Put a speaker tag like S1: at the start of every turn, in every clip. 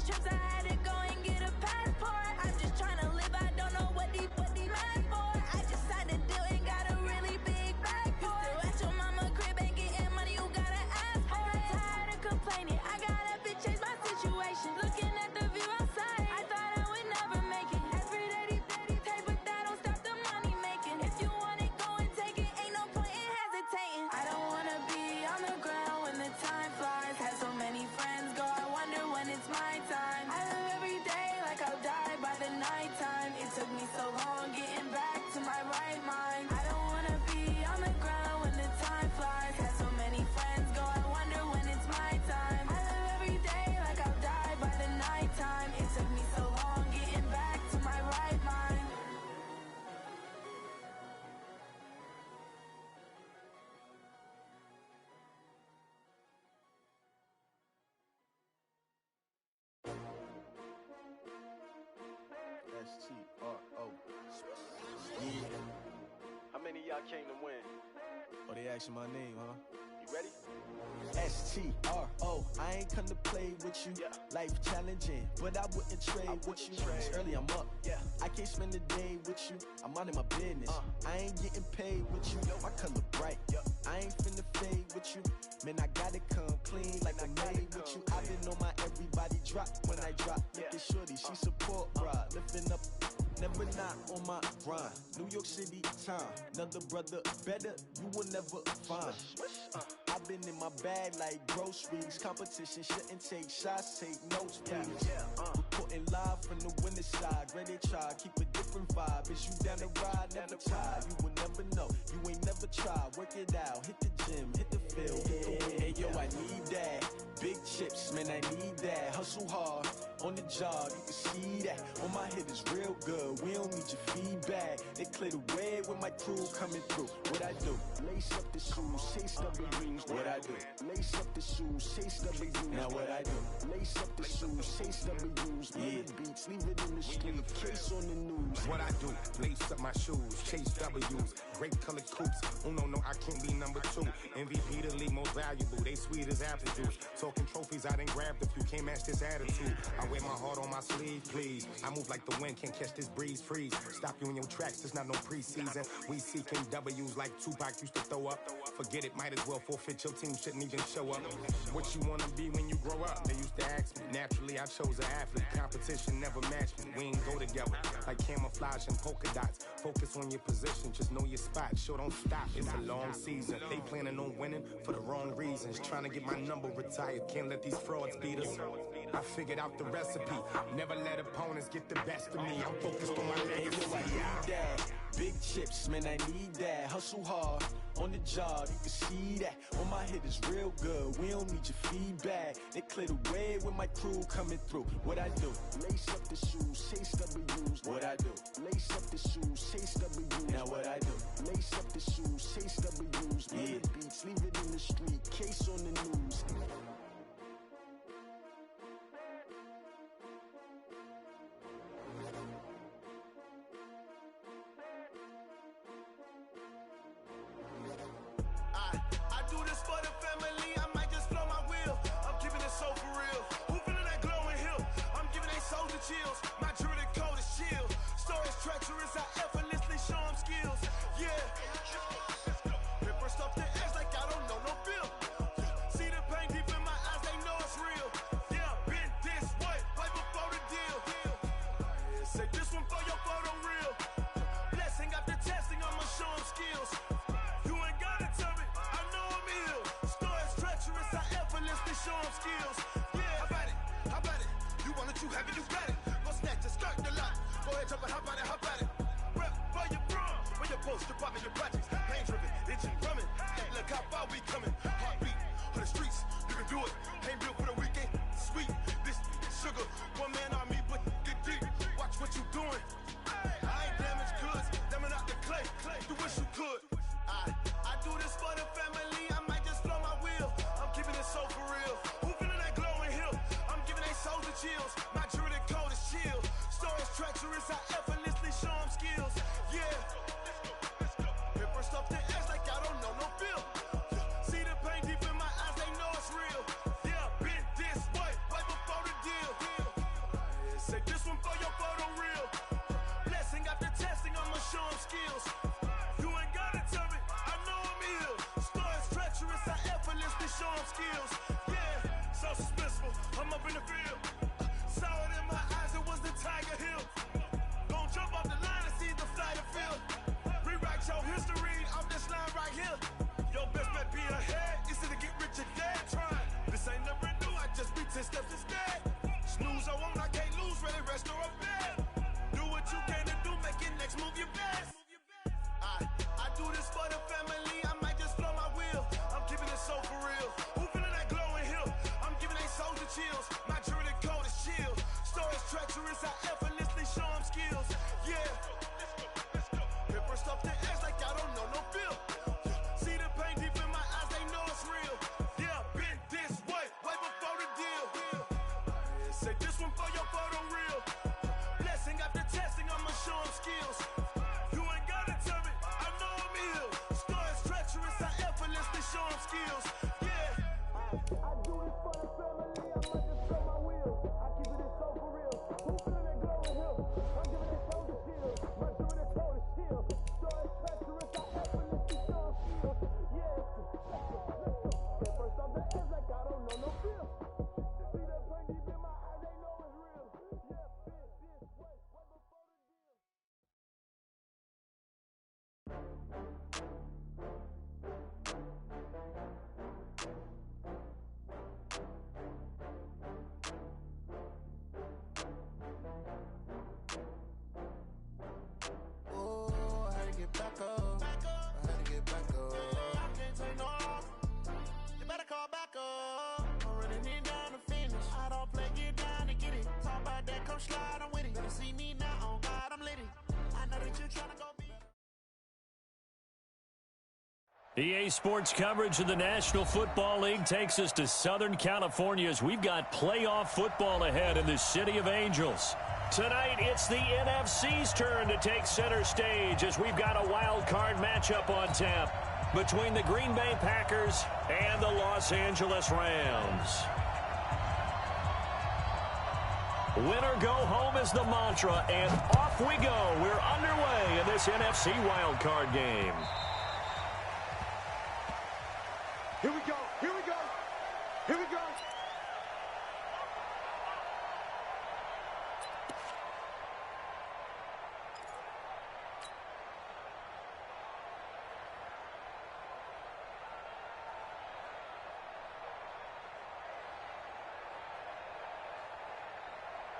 S1: trips, I had to go and get a passport. I'm just trying to live, I don't know what these mad for. I just signed a deal and got a really big bag for it. Still at your mama crib, ain't getting money, you gotta ask for it. I got tired of complaining, I gotta bitch change my situation. Looking at the view outside, I thought I would never make it. Every day these pay, but that don't stop the money making. If you want it, go and take it, ain't no point in hesitating. I don't wanna be on the ground when the time flies. Had so many friends go, I wonder when it's my time. I live every day like I'll die by the nighttime. It took me so long getting back to my right mind. I don't wanna be on the ground when the time flies. Had so many friends go, I wonder when it's my time. I live every day like I'll die by the nighttime. It took me so long getting back to my right mind.
S2: S-T-R-O. Yeah.
S3: How many of y'all came to win?
S2: Oh, they asking my name, huh?
S3: You ready?
S2: S-T-R-O. I ain't come to play with you.
S3: Yeah.
S2: Life challenging, but I wouldn't trade with you. It's early, I'm up.
S3: Yeah.
S2: I can't spend the day with you. I'm minding my business. I ain't getting paid with you. My color bright. I ain't finna fade with you. Man, I gotta come clean like I'm made with you. I've been on my everybody drop when I drop. Look at shorty, she support ride. Lifting up, never not on my grind. New York City time, another brother better, you will never find. I've been in my bag like groceries. Competition shouldn't take shots, take notes, please. Reporting live from the winter side. Ready to try, keep a different vibe. Is you down the ride, never tired. You will never know, you ain't never tried. Work it out, hit the gym, hit the field. Hey yo, I need that. Big chips, man, I need that. Hustle hard, on the job, you can see that. On my head is real good, we don't need your feedback. They clear the way with my crew coming through. What I do? Lace up the shoes, chase W's. What I do? Lace up the shoes, chase W's. Now what I do? Lace up the shoes, chase W's. Yeah. Beats, leave it in the street, case on the news.
S4: What I do? Lace up my shoes, chase W's. Great colored coops. Oh no, I can't be number 2. MVP the league most valuable. They sweet as apple juice. Talking trophies, I didn't grab the few. Can't match this attitude. I wear my heart on my sleeve, please. I move like the wind, can't catch this breeze, freeze. Stop you in your tracks, there's not no preseason. We seeking W's like Tupac used to throw up. Forget it, might as well forfeit. Your team shouldn't even show up. What you wanna be when you grow up? They used to ask me. Naturally, I chose an athlete. Competition never matched me. We ain't go together like camouflage and polka dots. Focus on your position, just know your spot. Sure, don't stop. It's a long season. They planning on winning for the wrong reasons. Trying to get my number retired. Can't let these frauds beat us. I figured out the recipe. Never let opponents get the best of me. I'm focused on my legacy.
S2: I need that. Big chips, man, I need that. Hustle hard, on the job, you can see that. On my head is real good, we don't need your feedback. They clear the way with my crew coming through. What I do? Lace up the shoes, chase W's. What I do? Lace up the shoes, chase W's. Now what I do? Lace up the shoes, chase W's. Yeah. Beats, leave it in the street, case on the news.
S5: I do this for the family, I might just blow my wheel. I'm keeping it so for real. Who feeling that glowing hill? I'm giving they soldier chills. My jewelry code is chill. Stories treacherous, I effortlessly show them skills. Yeah. Paper stuff the edge like I don't know no feel. See the pain deep in my eyes, they know it's real. Yeah, been this way, right before the deal. Say this one for your photo real. Blessing after testing, I'ma show them skills. You ain't gotta tell me, I know I'm ill. Stories treacherous, I effortlessly show them skills. Yeah, how about it? You want it, you have it, you got it. Go snatch a skirt the lot. Go ahead, jump it, how about it? Rep where you from? Where your post, department, your projects. Pain driven, itching, drumming. Hey, look how far we coming. Heartbeat on the streets, you can do it. Ain't built for the weekend. Sweet, this sugar. One man army, but get deep. Watch what you doing. I ain't damaged goods, damn out the clay. You wish you could. I do this for the family, I might just blow my wheel. I'm keeping it so for real. Who feeling that glowing hill? I'm giving they soldier chills. My jewelry code is chill. Stories treacherous, I effortlessly show them skills. Yeah. Paper stuff the edge like I don't know no feel. See the pain deep in my eyes, they know it's real. Yeah, been this way, right before the deal. show them skills. Yeah, so suspenseful. I'm up in the field. Saw it in my eyes, it was the Tiger Hill. Gon' jump off the line and see the flight of field. Rewrite your history off this line right here. Your best bet be ahead, instead of get rich or dead trying. This ain't never new, I just be 10 steps instead. Snooze or won't, I can't lose, ready, rest or a bed. Do what you can to do, make it next move your best. I do this for the family, I might just flow my wheel. I'm keeping it so for real. Who feeling that glowing hill? I'm giving they soldier chills. My jewelry code is chill. Stories treacherous, I effortlessly show them skills. Yeah. Hit first off the edge like I don't know no feel. See the pain deep in my eyes, they know it's real. Yeah, been this way before the deal. Say this one for your photo real. Blessing after testing, I'ma show them skills. You ain't gotta tell me, I know I'm ill. Stories treacherous, I effortlessly show them skills. Yeah. I do this for the family, I might just show my wheel. I keep it so for real. Who feeling that glowing hill? I'm giving it soldier chills. My jewelry code is chill. Stories treacherous, I effortlessly show them skills. Yeah. Hit first off the edge like I don't know no feel. See that pain deep in my eyes, they know it's real. Yeah, been this way before the deal.
S6: Oh, I had to get back up. I had to get back up. I can't take no loss. You better call back up. I'm running it down to finish. I don't play, get down to get it. Talk about that, come slide, I'm with it. Better see me now, oh God, I'm litty. I know that you tryna go be.
S7: EA Sports coverage of the National Football League takes us to Southern California as we've got playoff football ahead in the City of Angels. Tonight, it's the NFC's turn to take center stage as we've got a wild card matchup on tap between the Green Bay Packers and the Los Angeles Rams. Win or go home is the mantra, and off we go. We're underway in this NFC wild card game.
S5: Here we go, here we go, here we go.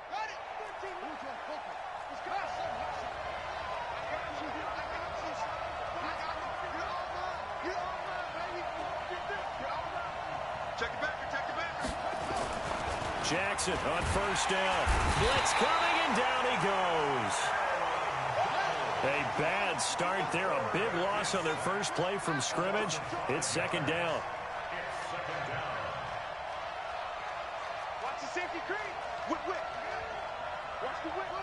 S5: Got it! 15, let's go. Let's go. I got you. You're all mine. You're all mine, baby. You're all mine. Check it back.
S7: Jackson on first down. Blitz coming, and down he goes. A bad start there. A big loss on their first play from scrimmage. It's second down.
S5: Watch the safety creep. Whip. Watch the whip. Go.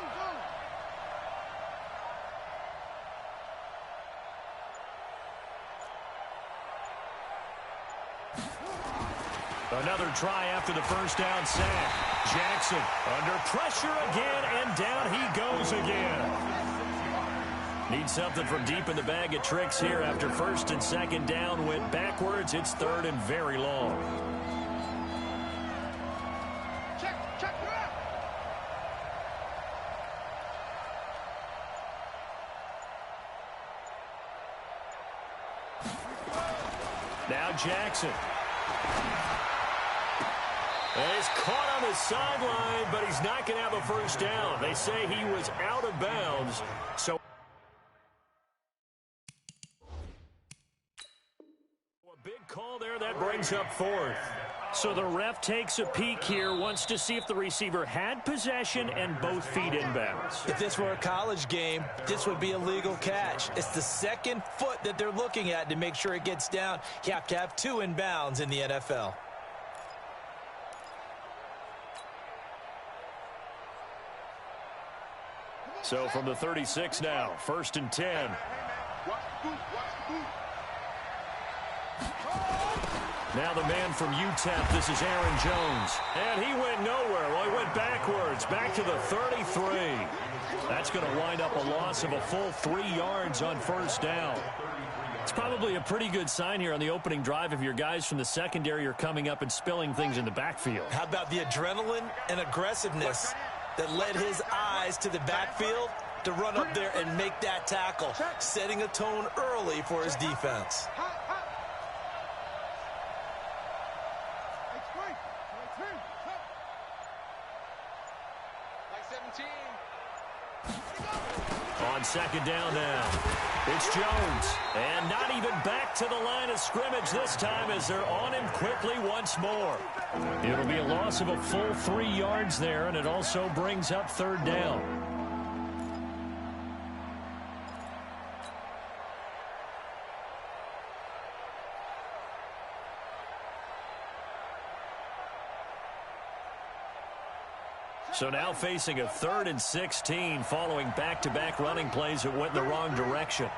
S7: Another try after the first down sack. Jackson under pressure again, and down he goes again. Need something from deep in the bag of tricks here after first and second down went backwards. It's third and very long.
S5: Check her out.
S7: Now Jackson. He's caught on the sideline, but he's not going to have a first down. They say he was out of bounds. So a big call there that brings up fourth. So the ref takes a peek here, wants to see if the receiver had possession and both feet inbounds.
S8: If this were a college game, this would be a legal catch. It's the second foot that they're looking at to make sure it gets down. You have to have two inbounds in the NFL.
S7: So from the 36 now, first and 10. Now the man from UTEP, this is Aaron Jones. And he went nowhere. Well, he went backwards, back to the 33. That's going to wind up a loss of a full 3 yards on first down. It's probably a pretty good sign here on the opening drive if your guys from the secondary are coming up and spilling things in the backfield.
S8: How about the adrenaline and aggressiveness that led his eyes to the backfield to run up there and make that tackle, setting a tone early for his defense.
S7: On second down now, it's Jones. And not even back to the line of scrimmage this time as they're on him quickly once more. It'll be a loss of a full 3 yards there, and it also brings up third down. So now facing a 3rd and 16 following back-to-back running plays that went in the wrong direction.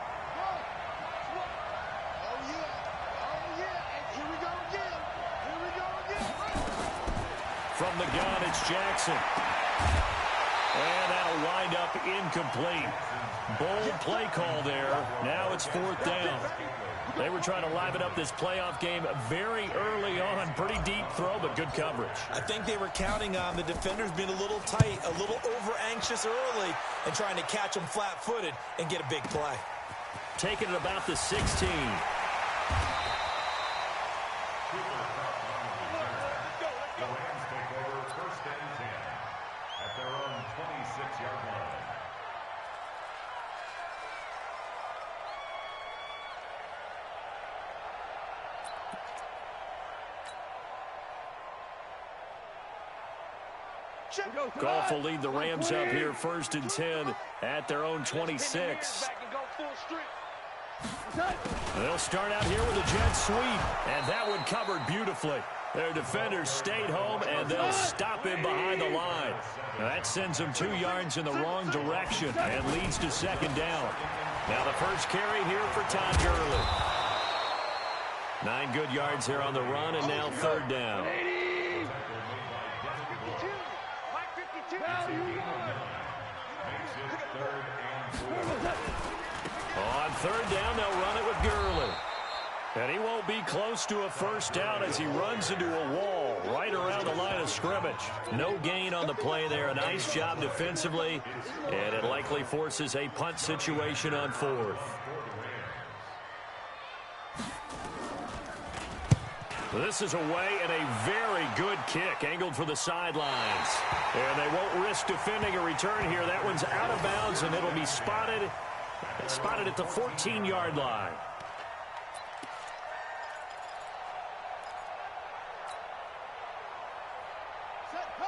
S7: From the gun, it's Jackson. And that'll wind up incomplete. Bold play call there. Now it's 4th down. They were trying to liven up this playoff game very early on. Pretty deep throw, but good coverage.
S8: I think they were counting on the defenders being a little tight, a little over-anxious early, and trying to catch them flat-footed and get a big play.
S7: Taking it about the 16. Goff will lead the Rams up here 1st and 10 at their own 26. They'll start out here with a jet sweep, and that one covered beautifully. Their defenders stayed home, and they'll stop him behind the line. Now that sends them 2 yards in the wrong direction and leads to second down. Now the first carry here for Todd Gurley. 9 good yards here on the run, and now third down. On third down, they'll run it with Gurley. And he won't be close to a first down as he runs into a wall right around the line of scrimmage. No gain on the play there. A nice job defensively, and it likely forces a punt situation on 4th. This is away and a very good kick angled for the sidelines. And they won't risk defending a return here. That one's out of bounds, and it'll be spotted at the 14-yard line.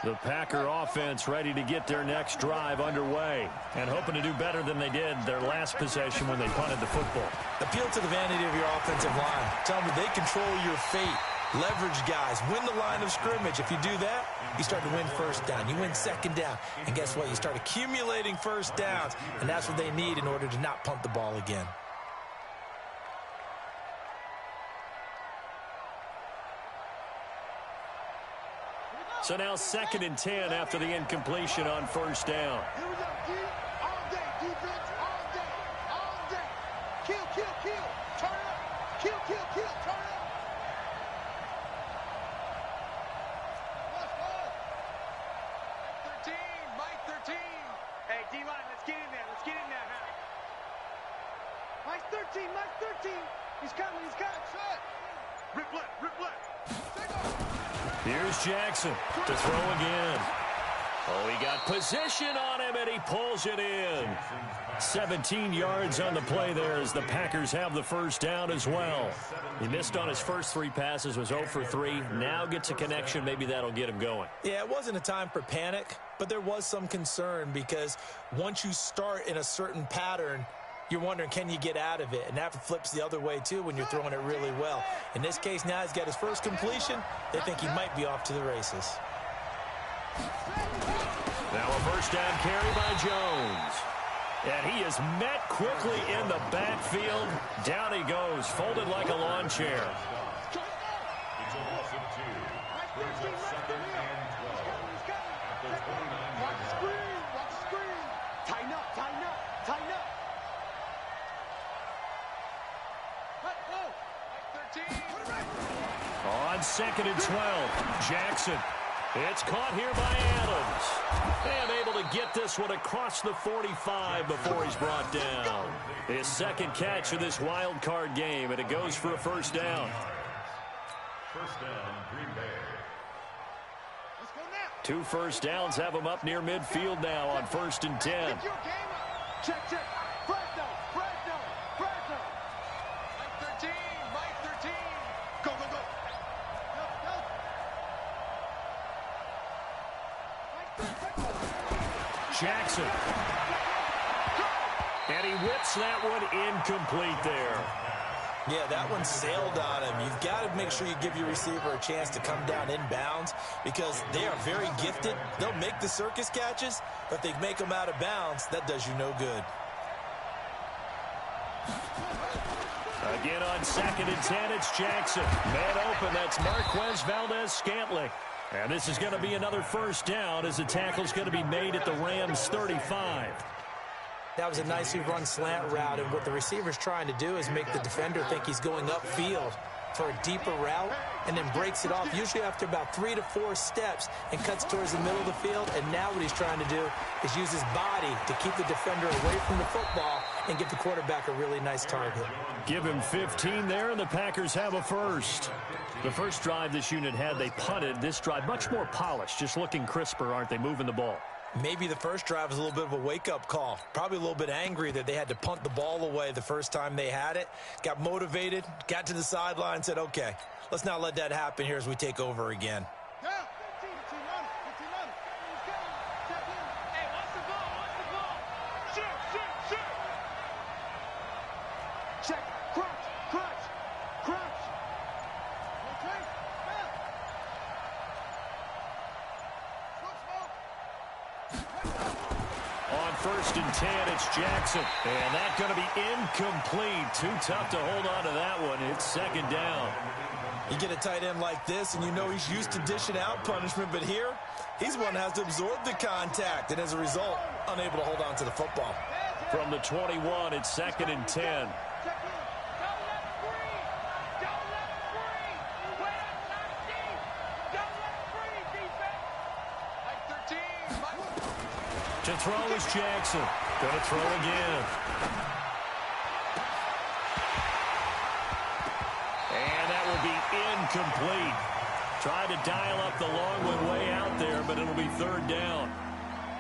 S7: The Packer offense ready to get their next drive underway and hoping to do better than they did their last possession when they punted the football.
S8: Appeal to the vanity of your offensive line. Tell them they control your fate. Leverage guys. Win the line of scrimmage. If you do that, you start to win first down. You win second down. And guess what? You start accumulating first downs. And that's what they need in order to not punt the ball again.
S7: So now 2nd and 10 after the incompletion on first down.
S6: Here we go, D. All day, defense, all day, all day. Kill, kill, kill. Turn it up. Kill, kill, kill. Turn it up. Let's go. 13, Mike 13. Hey, D-line, let's get in there. Let's get in there now. Mike 13, Mike 13. He's coming, he's coming. Shut. Rip left, rip left. Take off.
S7: Here's Jackson to throw again. Oh, he got position on him, and he pulls it in. 17 yards on the play there as the Packers have the first down as well. He missed on his first 3 passes, was 0 for 3. Now gets a connection. Maybe that'll get him going.
S8: Yeah, it wasn't a time for panic, but there was some concern because once you start in a certain pattern, you're wondering, can you get out of it? And that flips the other way, too, when you're throwing it really well. In this case, now he's got his first completion. They think he might be off to the races.
S7: Now a first down carry by Jones. And he is met quickly in the backfield. Down he goes, folded like a lawn chair.
S6: It's a loss of 2. Brings up 2nd and 12. After 29 yards. Watch the screen, watch the screen. Tighten up, tighten up, tighten up.
S7: On 2nd and 12, Jackson. It's caught here by Adams. And able to get this one across the 45 before he's brought down. His second catch of this wild card game, and it goes for a first down.
S9: First down, Green Bay.
S7: 2 first downs have him up near midfield now on 1st and 10.
S5: Check. Fresno. Mike 13. Go.
S7: Jackson. And he whips that one incomplete there.
S8: Yeah, that one sailed on him. You've got to make sure you give your receiver a chance to come down inbounds because they are very gifted. They'll make the circus catches, but if they make them out of bounds, that does you no good.
S7: Again on 2nd and 10, it's Jackson. Man open, that's Marquez Valdez-Scantling. And this is going to be another first down as the tackle's going to be made at the Rams' 35.
S8: That was a nicely run slant route, and what the receiver's trying to do is make the defender think he's going upfield for a deeper route and then breaks it off, usually after about 3 to 4 steps, and cuts towards the middle of the field. And now what he's trying to do is use his body to keep the defender away from the football and give the quarterback a really nice target.
S7: Give him 15 there, and the Packers have a first. The first drive this unit had, they punted. This drive, much more polished, just looking crisper, aren't they, moving the ball?
S8: Maybe the first drive was a little bit of a wake-up call. Probably a little bit angry that they had to punt the ball away the first time they had it. Got motivated, got to the sideline, said, okay, let's not let that happen here as we take over again.
S7: On 1st and 10, it's Jackson. And that's going to be incomplete. Too tough to hold on to that one. It's 2nd down.
S8: You get a tight end like this, and you know he's used to dishing out punishment, but here, he's one that has to absorb the contact, and as a result, unable to hold on to the football.
S7: From the 21, it's 2nd and 10. To throw is Jackson. Going to throw again. And that will be incomplete. Tried to dial up the long one way out there, but it'll be 3rd down.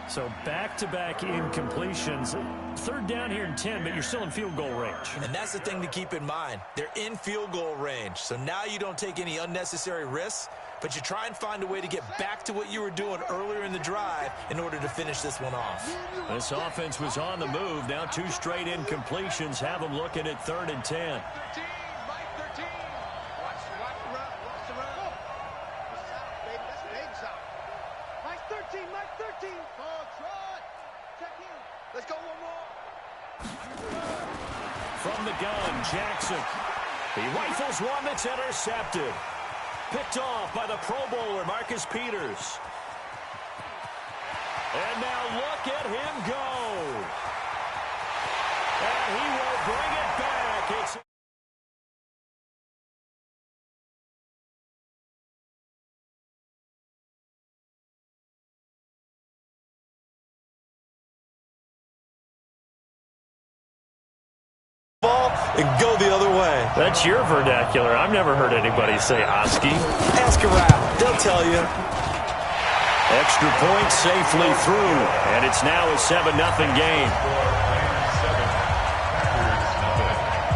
S7: So back-to-back incompletions. 3rd down here in 10, but you're still in field goal range.
S8: And that's the thing to keep in mind. They're in field goal range. So now you don't take any unnecessary risks, but you try and find a way to get back to what you were doing earlier in the drive in order to finish this one off.
S7: This offense was on the move. Now 2 straight incompletions have them looking at 3rd and 10. From the gun, Jackson. He rifles one that's intercepted. Picked off by the Pro Bowler, Marcus Peters. And now look at him go. And he will bring it back. It's
S8: ball and go the other way.
S7: That's your vernacular. I've never heard anybody say Oski.
S8: Ask around. They'll tell you.
S7: Extra point safely through, and it's now a 7-0 game.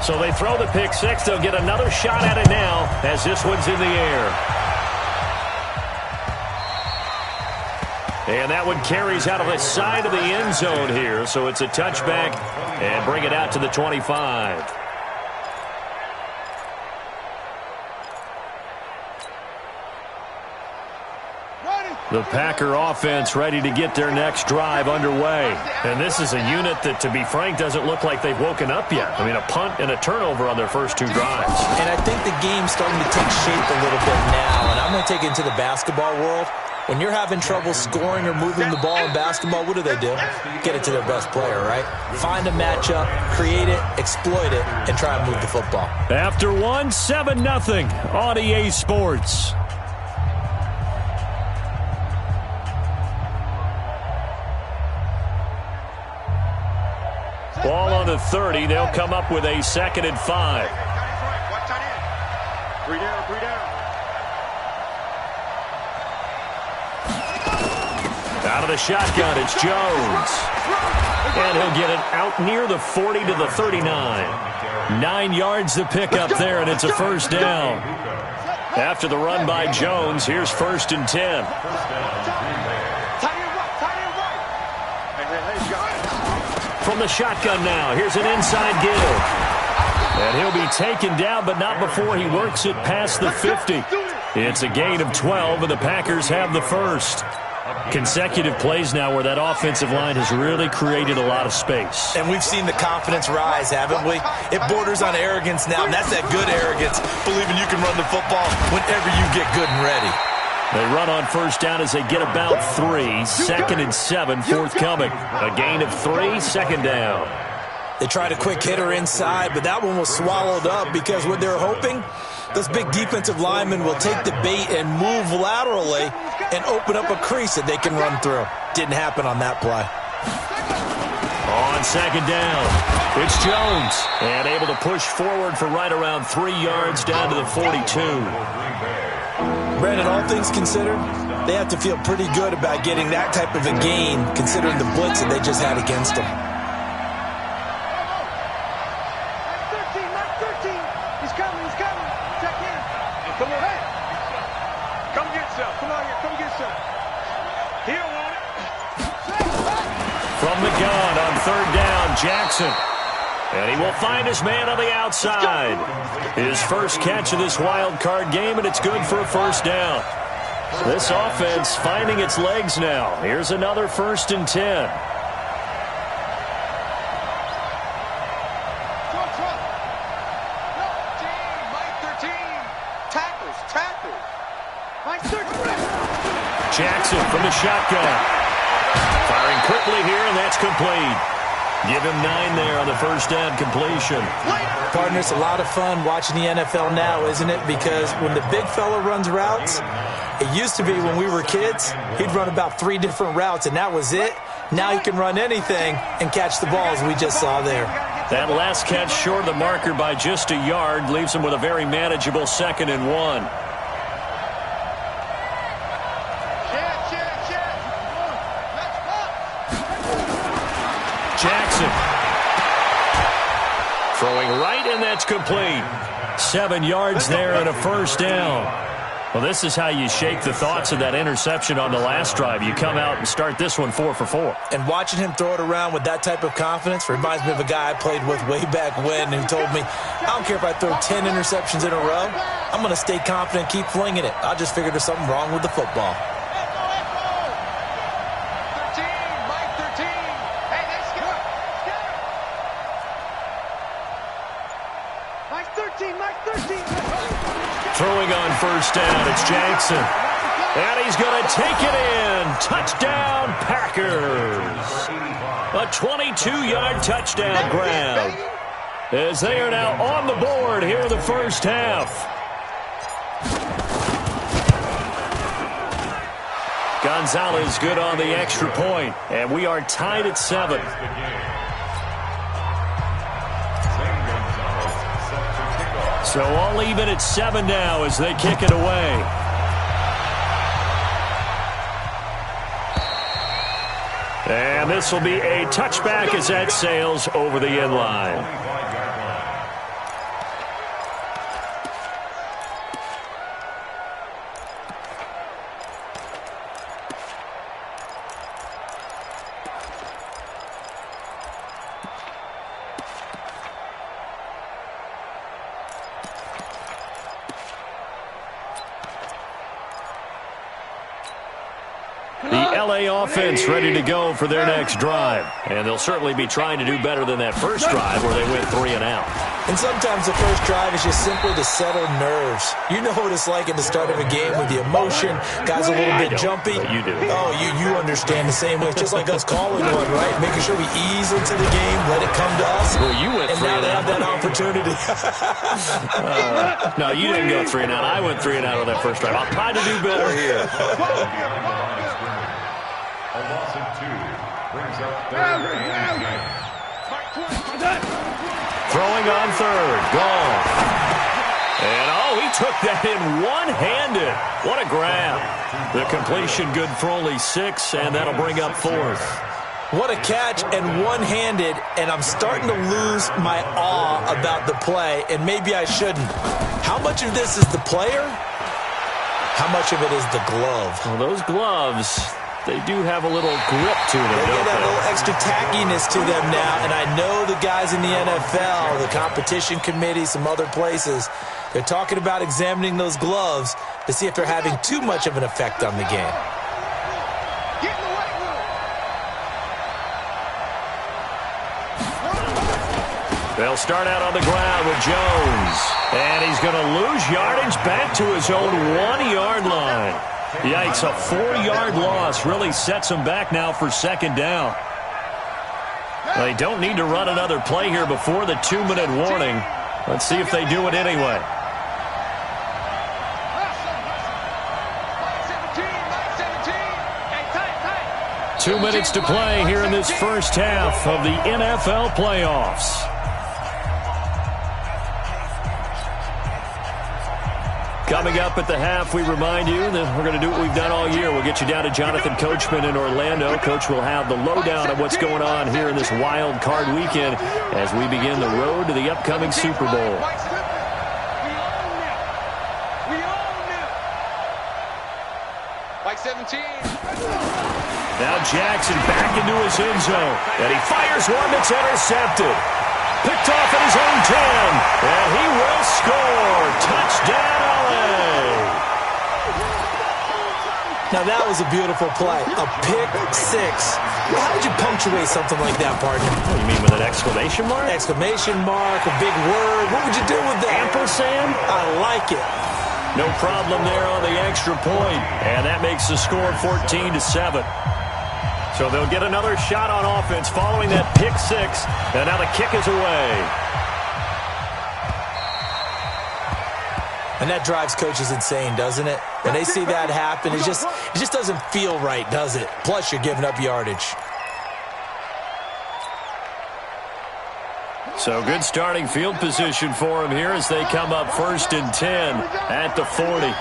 S7: So they throw the pick six. They'll get another shot at it now as this one's in the air. And that one carries out of the side of the end zone here, so it's a touchback and bring it out to the 25.
S5: Ready.
S7: The Packer offense ready to get their next drive underway. And this is a unit that, to be frank, doesn't look like they've woken up yet. I mean, a punt and a turnover on their first 2 drives.
S8: And I think the game's starting to take shape a little bit now. And I'm going to take it into the basketball world. When you're having trouble scoring or moving the ball in basketball, what do? Get it to their best player, right? Find a matchup, create it, exploit it, and try and move the football.
S7: After 1, 7-0 on EA Sports. Ball on the 30. They'll come up with a 2nd and 5.
S3: 3 down, 3 down.
S7: Out of the shotgun, it's Jones. And he'll get it out near the 40 to the 39. 9 yards to pick up there, and it's a first down. After the run by Jones, here's 1st and 10. From the shotgun now, here's an inside give. And he'll be taken down, but not before he works it past the 50. It's a gain of 12, and the Packers have the first. Consecutive plays now where that offensive line has really created a lot of space.
S8: And we've seen the confidence rise, haven't we? It borders on arrogance now, and that's that good arrogance, believing you can run the football whenever you get good and ready.
S7: They run on first down as they get about 3. 2nd and 7 forthcoming. A gain of 3, 2nd down.
S8: They tried a quick hitter inside, but that one was swallowed up because what they're hoping, those big defensive linemen will take the bait and move laterally and open up a crease that they can run through. Didn't happen on that play.
S7: On 2nd down, it's Jones. And able to push forward for right around 3 yards down to the 42.
S8: Brandon, all things considered, they have to feel pretty good about getting that type of a gain considering the blitz that they just had against them.
S7: From the gun on 3rd down, Jackson. And he will find his man on the outside. His first catch of this wild card game, and it's good for a first down. This offense finding its legs now. Here's another 1st and 10. Jackson from the shotgun. Firing quickly here, and that's complete. Give him 9 there on the first down completion.
S8: Partner, it's a lot of fun watching the NFL now, isn't it? Because when the big fella runs routes, it used to be when we were kids, he'd run about 3 different routes, and that was it. Now he can run anything and catch the balls we just saw there.
S7: That last catch short of the marker by just a yard leaves him with a very manageable 2nd and 1. Jackson. Throwing right, and that's complete. 7 yards there and a first down. Well, this is how you shake the thoughts of that interception on the last drive. You come out and start this one 4 for 4.
S8: And watching him throw it around with that type of confidence reminds me of a guy I played with way back when who told me, I don't care if I throw 10 interceptions in a row. I'm going to stay confident, keep flinging it. I just figured there's something wrong with the football.
S7: Throwing on first down, it's Jackson. And he's going to take it in. Touchdown, Packers. A 22-yard touchdown grab. As they are now on the board here in the first half. Gonzalez good on the extra point. And we are tied at 7. So all even at 7 now as they kick it away. And this will be a touchback as that sails over the end line. L.A. offense ready to go for their next drive. And they'll certainly be trying to do better than that first drive where they went 3 and out.
S8: And sometimes the first drive is just simply to settle nerves. You know what it's like at the start of a game with the emotion. Guys a little bit jumpy.
S7: You do.
S8: Oh, you understand the same way. It's just like us calling one, right? Making sure we ease into the game, let it come to us.
S7: Well, you went 3
S8: and
S7: and
S8: now they have that opportunity.
S7: No, you didn't go 3 and out. I went 3 and out on that first drive. I'll try to do better here.
S9: A loss of 2 brings up third and 10.
S7: Throwing on third. Gone. And, he took that in one-handed. What a grab. The completion good for only 6, and that'll bring up 4th.
S8: What a catch and one-handed, and I'm starting to lose my awe about the play, and maybe I shouldn't. How much of this is the player? How much of it is the glove?
S7: Well, those gloves, they do have a little grip to them,
S8: They
S7: don't
S8: get that
S7: they?
S8: little extra tackiness to them now, and I know the guys in the NFL, the competition committee, some other places, they're talking about examining those gloves to see if they're having too much of an effect on the game.
S7: They'll start out on the ground with Jones. And he's going to lose yardage back to his own 1-yard line. Yikes, a 4-yard loss really sets him back now for second down. They don't need to run another play here before the 2-minute warning. Let's see if they do it anyway. Two minutes to play here in this first half of the NFL playoffs. Coming up at the half, we remind you that we're going to do what we've done all year. We'll get you down to Jonathan Coachman in Orlando. Coach will have the lowdown of what's going on here in this wild card weekend as we begin the road to the upcoming Super Bowl.
S10: Like 17.
S7: Now Jackson back into his end zone. And he fires one that's intercepted. Picked off at his own 10. And he will score. Touchdown, LA.
S8: Now that was a beautiful play. A pick 6. How would you punctuate something like that, partner?
S7: What do you mean, with an exclamation mark?
S8: Exclamation mark, a big word. What would you do with that?
S7: Ampersand?
S8: I like it.
S7: No problem there on the extra point. And that makes the score 14-7. So they'll get another shot on offense following that pick 6. And now the kick is away.
S8: And that drives coaches insane, doesn't it? When they see that happen, it just doesn't feel right, does it? Plus, you're giving up yardage.
S7: So good starting field position for him here as they come up 1st and 10 at the 40.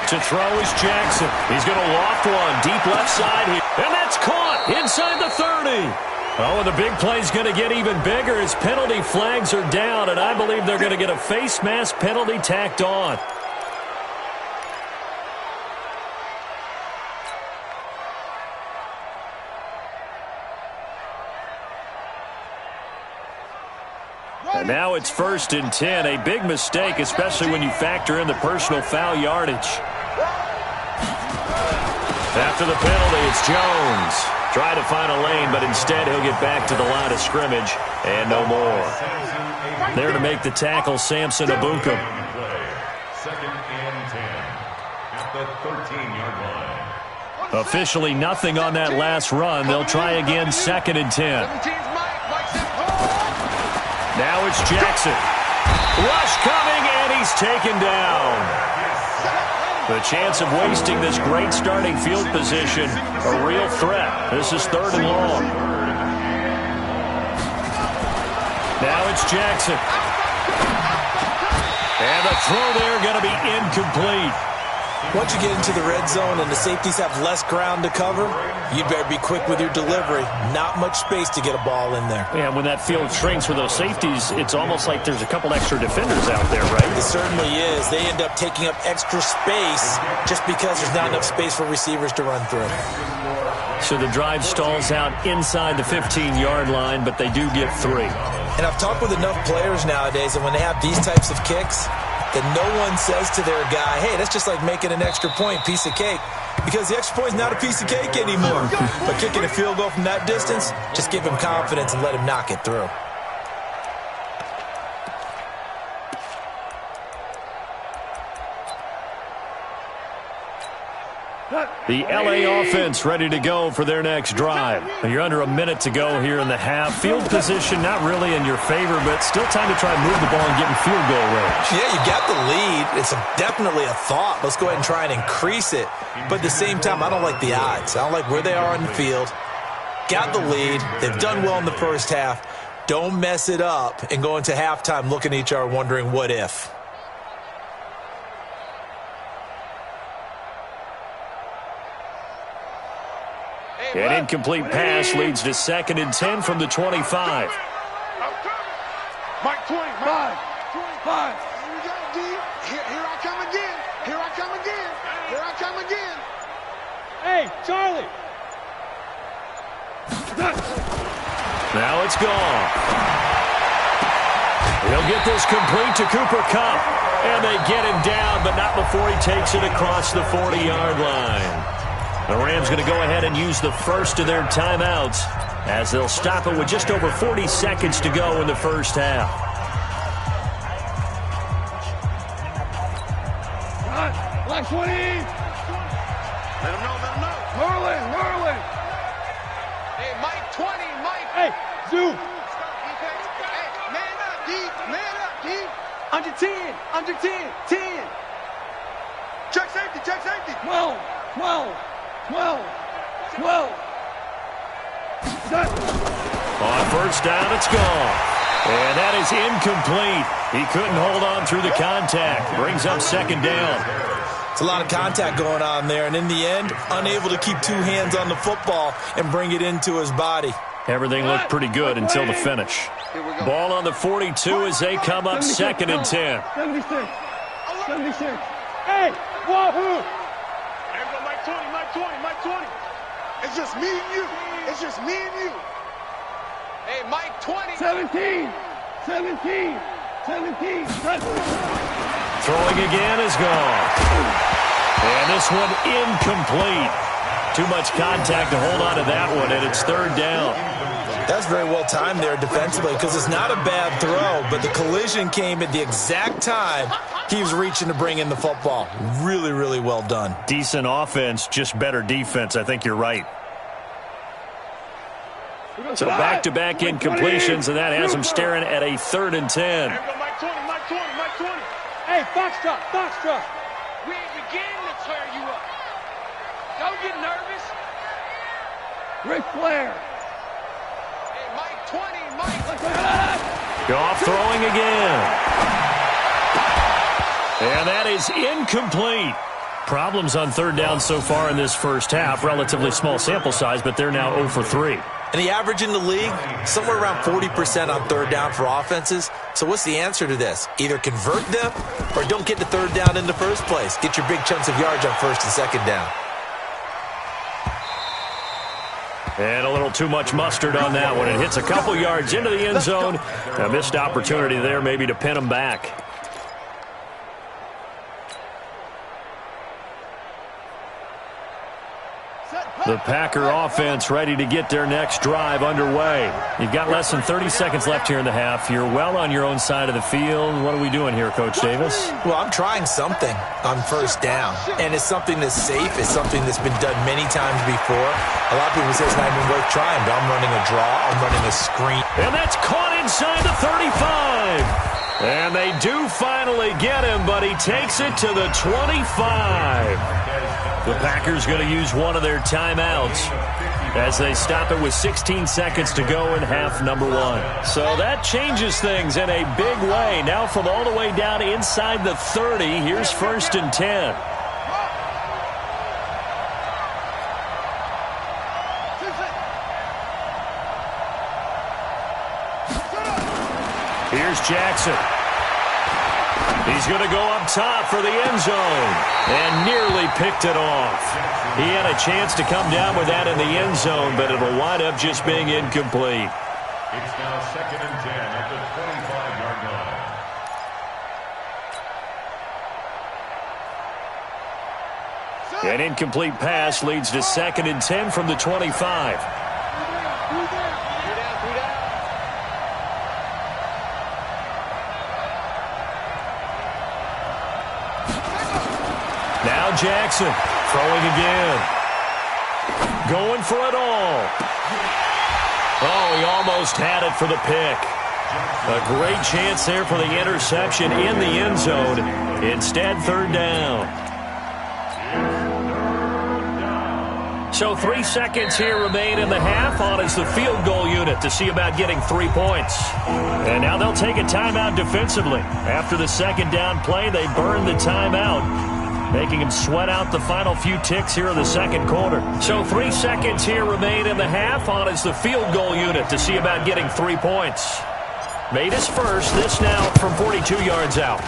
S7: To throw is Jackson. He's going to loft one deep left side here. And that's caught inside the 30. Oh, and the big play's going to get even bigger as penalty flags are down, and I believe they're going to get a face mask penalty tacked on. And now it's 1st and 10. A big mistake, especially when you factor in the personal foul yardage. After the penalty, it's Jones. Try to find a lane, but instead he'll get back to the line of scrimmage and no more. There to make the tackle, Samson Abukum.
S9: 2nd and 10 at the 13-yard line.
S7: Officially nothing on that last run. They'll try again 2nd and 10. Now it's Jackson. Rush coming, and he's taken down. The chance of wasting this great starting field position, a real threat. This is 3rd and long. Now it's Jackson. And the throw there going to be incomplete.
S8: Once you get into the red zone and the safeties have less ground to cover, you better be quick with your delivery. Not much space to get a ball in there.
S7: Yeah, when that field shrinks with those safeties, it's almost like there's a couple extra defenders out there, right?
S8: It certainly is. They end up taking up extra space just because there's not enough space for receivers to run through.
S7: So the drive stalls out inside the 15-yard line, but they do get 3.
S8: And I've talked with enough players nowadays, and when they have these types of kicks, that no one says to their guy, hey, that's just like making an extra point, piece of cake. Because the extra point is not a piece of cake anymore. But kicking a field goal from that distance, just give him confidence and let him knock it through.
S7: The LA offense ready to go for their next drive. You're under a minute to go here in the half. Field position not really in your favor, but still time to try and move the ball and get in field goal range.
S8: Yeah, you got the lead. It's definitely a thought. Let's go ahead and try and increase it. But at the same time, I don't like the odds. I don't like where they are on the field. Got the lead. They've done well in the first half. Don't mess it up and go into halftime looking at each other wondering what if.
S7: An incomplete pass leads to 2nd and 10 from the 25.
S5: Mike 20, 5. Here I come again. Here I come again. Here I come again.
S11: Hey, Charlie.
S7: Now it's gone. He'll get this complete to Cooper Kupp. And they get him down, but not before he takes it across the 40-yard line. The Rams going to go ahead and use the first of their timeouts as they'll stop it with just over 40 seconds to go in the first half.
S11: Black 20.
S5: Let him know.
S11: Merlin.
S10: Hey, Mike 20, Mike.
S11: Hey, Zoo.
S5: Hey, man up, D.
S11: Under 10. 10.
S5: Check safety.
S11: 12.
S7: On first down, it's gone. And that is incomplete. He couldn't hold on through the contact. Brings up 2nd down.
S8: It's a lot of contact going on there, and in the end, unable to keep 2 hands on the football and bring it into his body.
S7: Everything looked pretty good until the finish. Ball on the 42 as they come up 2nd and 10.
S11: 76. Hey, wahoo!
S5: Mike 20. It's just me and you.
S10: Hey, Mike 20.
S11: 17.
S7: Throwing again is gone. And this one incomplete. Too much contact to hold on to that one, and it's 3rd down.
S8: That's very well timed there defensively because it's not a bad throw, but the collision came at the exact time he was reaching to bring in the football. Really, really well done.
S7: Decent offense, just better defense. I think you're right. So back-to-back incompletions, and that has him staring at a 3rd and 10.
S5: Mike 20.
S11: Hey, Foxtrot.
S10: We ain't beginning to clear you up. Don't get nervous.
S11: Ric Flair.
S10: Hey, Mike 20, Mike.
S7: Goff throwing again. And that is incomplete. Problems on 3rd down so far in this first half. Relatively small sample size, but they're now 0 for 3.
S8: And the average in the league, somewhere around 40% on 3rd down for offenses. So what's the answer to this? Either convert them or don't get to 3rd down in the first place. Get your big chunks of yards on 1st and 2nd down.
S7: And a little too much mustard on that one. It hits a couple yards into the end zone. A missed opportunity there maybe to pin them back. The Packer offense ready to get their next drive underway. You've got less than 30 seconds left here in the half. You're well on your own side of the field. What are we doing here, Coach Davis?
S8: Well, I'm trying something on 1st down, and it's something that's safe. It's something that's been done many times before. A lot of people say it's not even worth trying, but I'm running a draw. I'm running a screen.
S7: And that's caught inside the 35. And they do finally get him, but he takes it to the 25. The Packers going to use one of their timeouts as they stop it with 16 seconds to go in half number 1. So that changes things in a big way. Now from all the way down inside the 30, here's 1st and 10. Here's Jackson. He's going to go up top for the end zone and nearly picked it off. He had a chance to come down with that in the end zone, but it'll wind up just being incomplete.
S9: It's now 2nd and 10 at the 25-yard line.
S7: An incomplete pass leads to 2nd and 10 from the 25. Now Jackson throwing again. Going for it all. Oh, he almost had it for the pick. A great chance there for the interception in the end zone. Instead, 3rd down. So 3 seconds here remain in the half. On is the field goal unit to see about getting 3 points. And now they'll take a timeout defensively. After the 2nd down play, they burn the timeout, making him sweat out the final few ticks here in the 2nd quarter. So 3 seconds here remain in the half. On is the field goal unit to see about getting 3 points. Made his first. This now from 42 yards out.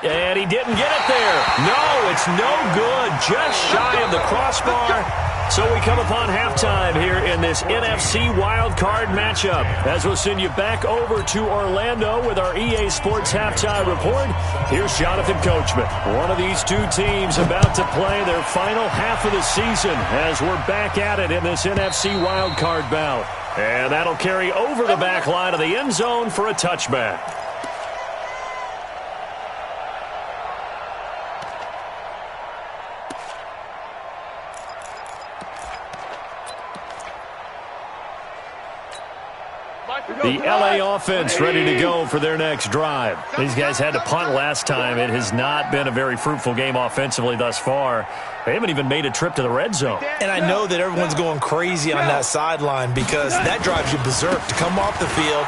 S7: And he didn't get it there. No, it's no good. Just shy of the crossbar. So we come upon halftime here in this NFC Wildcard matchup. As we'll send you back over to Orlando with our EA Sports Halftime Report, here's Jonathan Coachman. One of these two teams about to play their final half of the season as we're back at it in this NFC Wildcard bout. And that'll carry over the back line of the end zone for a touchback. The LA offense ready to go for their next drive. These guys had to punt last time. It has not been a very fruitful game offensively thus far. They haven't even made a trip to the red zone.
S8: And I know that everyone's going crazy on that sideline because that drives you berserk to come off the field,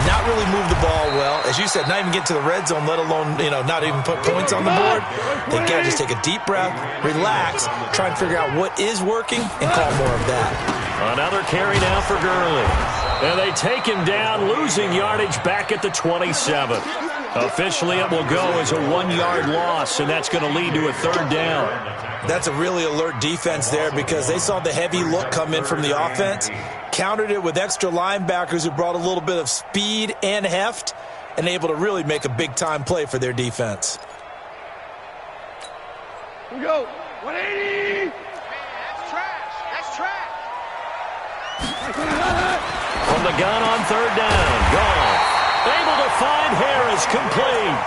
S8: not really move the ball well. As you said, not even get to the red zone, let alone, not even put points on the board. They got to just take a deep breath, relax, try and figure out what is working, and call more of that.
S7: Another carry now for Gurley. And they take him down, losing yardage back at the 27. Officially, it will go as a 1-yard loss, and that's going to lead to a 3rd down.
S8: That's a really alert defense there because they saw the heavy look come in from the offense, countered it with extra linebackers who brought a little bit of speed and heft, and able to really make a big-time play for their defense.
S11: Here we go. 180.
S10: That's trash. That's trash.
S7: From the gun on 3rd down. Gone. Able to find Harris, complete.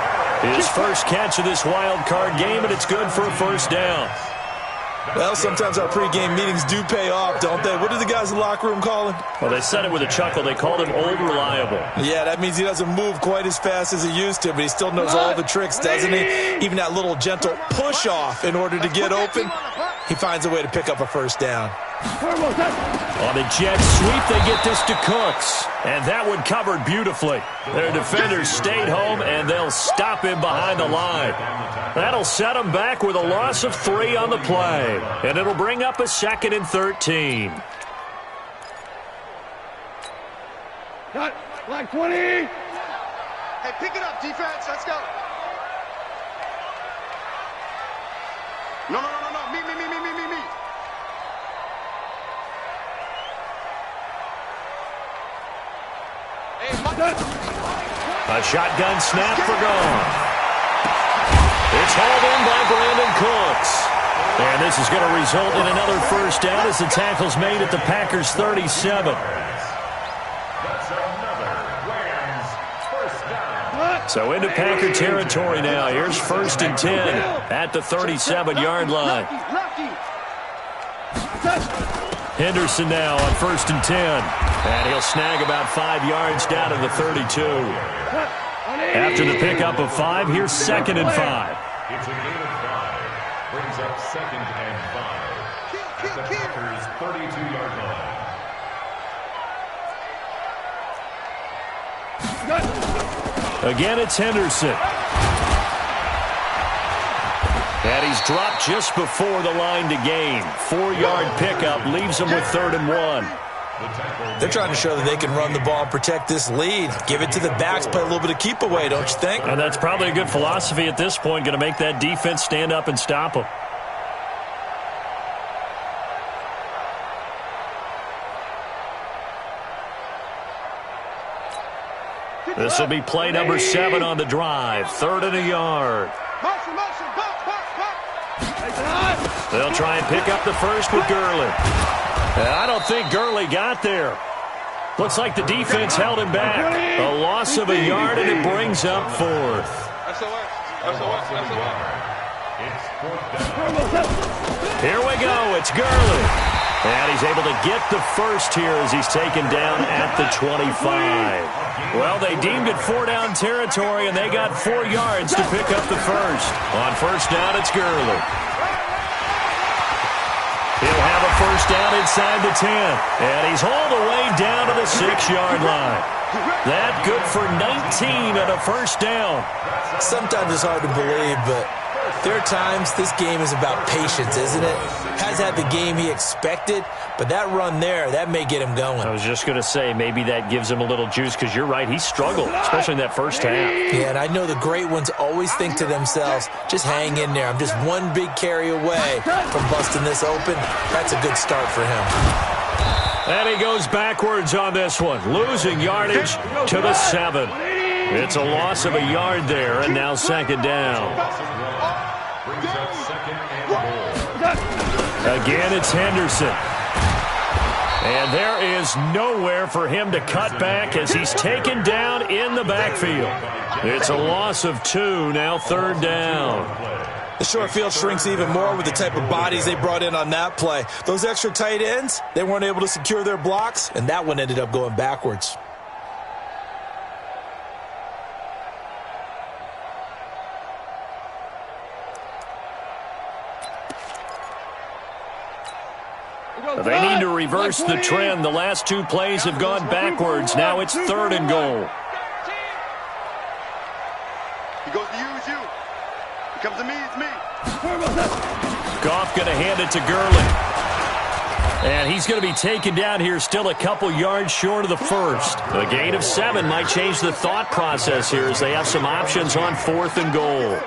S7: His first catch of this wild card game, and it's good for a 1st down.
S8: Well, sometimes our pregame meetings do pay off, don't they? What do the guys in the locker room call him?
S7: Well, they said it with a chuckle. They called him old reliable.
S8: Yeah, that means he doesn't move quite as fast as he used to, but he still knows all the tricks, doesn't he? Even that little gentle push-off in order to get open, he finds a way to pick up a 1st down.
S7: On the jet sweep, they get this to Cooks. And that one covered beautifully. Their defenders stayed home, and they'll stop him behind the line. That'll set them back with a loss of 3 on the play. And it'll bring up a 2nd and 13.
S11: Got like 20.
S10: Hey, pick it up, defense. Let's go. No. Me.
S7: A shotgun snap for gone. It's hauled in by Brandon Cooks. And this is going to result in another 1st down as the tackle's made at the Packers' 37.
S9: That's another Rams 1st down.
S7: So into Packer territory now. Here's 1st and 10 at the 37-yard line. Henderson now on 1st and 10. And he'll snag about 5 yards down to the 32. After the pickup of 5, here's 2nd and 5.
S9: It's a gain of 5. Brings up 2nd and 5 at the Packers' 32-yard line.
S7: Again, it's Henderson. And he's dropped just before the line to gain. 4-yard pickup leaves him with 3rd and 1.
S8: They're trying to show that they can run the ball and protect this lead. Give it to the backs, play a little bit of keep away, don't you think?
S7: And that's probably a good philosophy at this point, going to make that defense stand up and stop them. This will be play number 7 on the drive. 3rd and a yard. They'll try and pick up the first with Gurley. I don't think Gurley got there. Looks like the defense held him back. A loss of a yard, and it brings up 4th. Here we go. It's Gurley. And he's able to get the first here as he's taken down at the 25. Well, they deemed it 4-down territory, and they got 4 yards to pick up the first. On first down, it's Gurley. He'll have a first down inside the 10. And he's hauled away down to the 6-yard line. That good for 19 on a first down.
S8: Sometimes it's hard to believe, but there are times this game is about patience, isn't it? Has had the game he expected, but that run there, that may get him going.
S7: I was just going to say, maybe that gives him a little juice, because you're right, he struggled, especially in that first half.
S8: Yeah, and I know the great ones always think to themselves, just hang in there. I'm just one big carry away from busting this open. That's a good start for him.
S7: And he goes backwards on this one, losing yardage to the 7. It's a loss of a yard there, and now 2nd down. Again, it's Henderson. And there is nowhere for him to cut back as he's taken down in the backfield. It's a loss of 2, now 3rd down.
S8: The short field shrinks even more with the type of bodies they brought in on that play. Those extra tight ends, they weren't able to secure their blocks, and that one ended up going backwards.
S7: They need to reverse the trend. The last 2 plays have gone backwards. Now it's 3rd and goal.
S3: He goes to you. He comes to me, it's me.
S7: Goff going to hand it to Gurley. And he's going to be taken down here, still a couple yards short of the first. A gain of 7 might change the thought process here as they have some options on 4th and goal.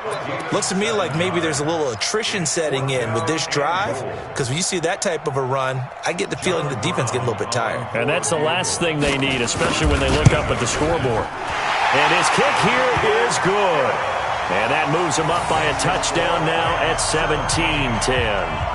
S8: Looks to me like maybe there's a little attrition setting in with this drive, because when you see that type of a run, I get the feeling the defense getting a little bit tired.
S7: And that's the last thing they need, especially when they look up at the scoreboard. And his kick here is good. And that moves him up by a touchdown now at 17-10.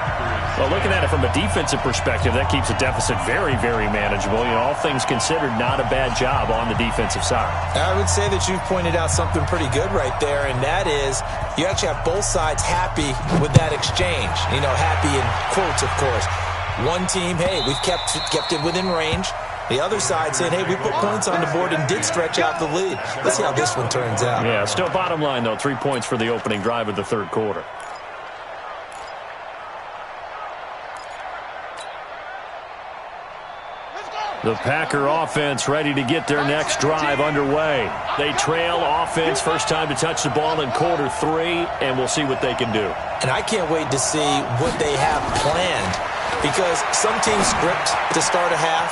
S7: Well, looking at it from a defensive perspective, that keeps the deficit very, very manageable. You know, all things considered, not a bad job on the defensive side. I
S8: would say that you've pointed out something pretty good right there, and that is you actually have both sides happy with that exchange. You know, happy in quotes, of course. One team, hey, we've kept it within range. The other side saying, hey, we put points on the board and did stretch out the lead. Let's see how this one turns out.
S7: Yeah, still bottom line, though, 3 points for the opening drive of the 3rd quarter. The Packer offense ready to get their next drive underway. They trail offense, first time to touch the ball in quarter 3, and we'll see what they can do.
S8: And I can't wait to see what they have planned, because some teams script to start a half.